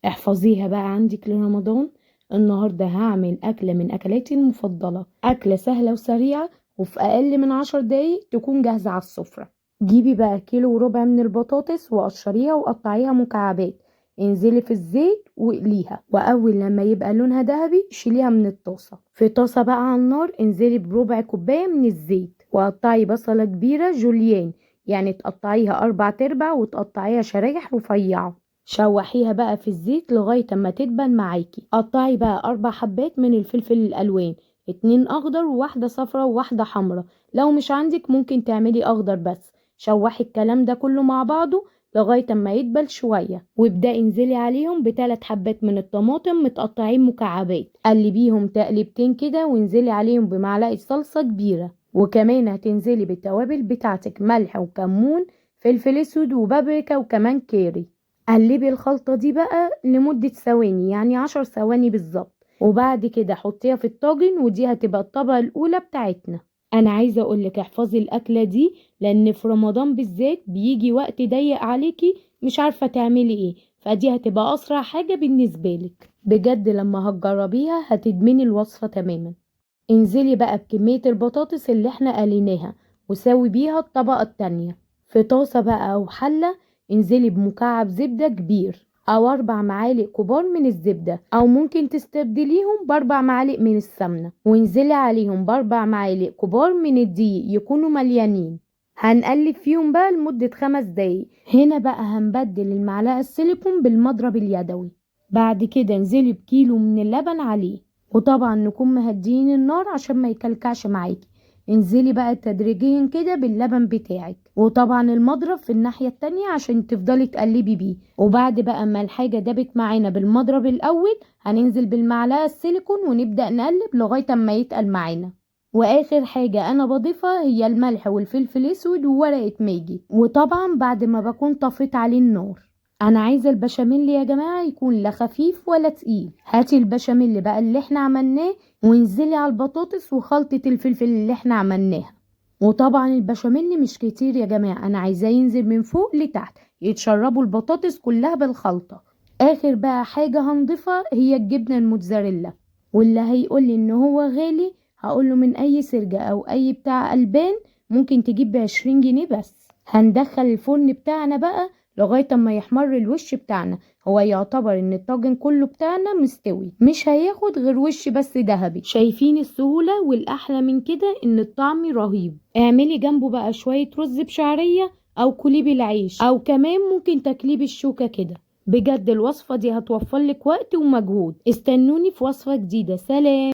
احفظيها بقى عندك لرمضان. النهاردة هعمل أكلة من أكلاتي المفضلة، أكلة سهلة وسريعة وفي أقل من 10 دقايق تكون جاهزة على السفرة. جيبي بقى كيلو وربع من البطاطس وقشريها وقطعيها مكعبات، انزلي في الزيت واقليها، وأول لما يبقى لونها ذهبي شيليها من الطاسة. في طاسة بقى على النار انزلي بربع كوباية من الزيت، وقطعي بصلة كبيرة جوليان، يعني تقطعيها 4/4 وتقطعيها شرايح رفيعة. شوحيها بقى في الزيت لغاية اما تدبل معاكي. قطعي بقى 4 حبات من الفلفل الألوان، 2 أخضر وواحدة صفرا وواحدة حمرا، لو مش عندك ممكن تعملي أخضر بس. شوحي الكلام ده كله مع بعضه لغاية اما يدبل شوية، وابدأي انزلي عليهم ب3 حبات من الطماطم متقطعين مكعبات، قلبيهم تقلبتين كده وانزلي عليهم بمعلقة صلصة كبيرة، وكمان هتنزلي بالتوابل بتاعتك، ملح وكمون، فلفل اسود وبابريكا وكمان كاري. قلبي الخلطة دي بقى لمدة ثواني، يعني 10 ثواني بالظبط، وبعد كده حطيها في الطاجن، ودي هتبقى الطبقة الأولى بتاعتنا. أنا عايزة أقولك احفظي الأكلة دي، لأن في رمضان بالذات بيجي وقت ضيق عليكي مش عارفة تعملي ايه، فدي هتبقى أسرع حاجة بالنسبة لك. بجد لما هتجربيها هتدمني الوصفة تماما. انزلي بقى بكمية البطاطس اللي احنا قليناها وسوي بيها الطبقة التانية. في طاسة بقى أو حلة انزلي بمكعب زبدة كبير أو 4 معالق كبار من الزبدة، أو ممكن تستبدليهم ب4 معالق من السمنة، وانزلي عليهم ب4 معالق كبار من الدقيق يكونوا مليانين. هنقلب فيهم بقى لمدة 5 دقايق. هنا بقى هنبدل المعلقة السيليكون بالمضرب اليدوي. بعد كده انزلي بكيلو من اللبن عليه، وطبعا نكون مهديين النار عشان ما يكلكعش معاكي. انزلي بقى تدريجيا كده باللبن بتاعك، وطبعا المضرب في الناحية التانية عشان تفضلي تقلبي بيه. وبعد بقى ما الحاجة دابت معانا بالمضرب الاول هننزل بالمعلقة السيليكون ونبدأ نقلب لغاية ما يتقل معانا. واخر حاجة انا بضيفها هي الملح والفلفل الاسود وورقة ماجي، وطبعا بعد ما بكون طفيت عليه النار. انا عايزه البشاميل يا جماعه يكون لا خفيف ولا تقيل. هاتي البشاميل بقى اللي احنا عملناه وانزلي على البطاطس وخلطه الفلفل اللي احنا عملناها. وطبعا البشاميل مش كتير يا جماعه، انا عايزاه ينزل من فوق لتحت، يتشربوا البطاطس كلها بالخلطه. اخر بقى حاجه هنضيفها هي الجبنه الموتزاريلا، واللي هيقولي ان هو غالي هقوله من اي سرجه او اي بتاع البان ممكن تجيب ب20 جنيه بس. هندخل الفرن بتاعنا بقى لغاية اما يحمر الوش بتاعنا. هو يعتبر ان الطاجن كله بتاعنا مستوي، مش هياخد غير وش بس ذهبي. شايفين السهولة؟ والاحلى من كده ان الطعم رهيب. اعملي جنبه بقى شوية رز بشعرية او كلي بالعيش، او كمان ممكن تاكليه بالشوكة كده. بجد الوصفة دي هتوفر لك وقت ومجهود. استنوني في وصفة جديدة. سلام.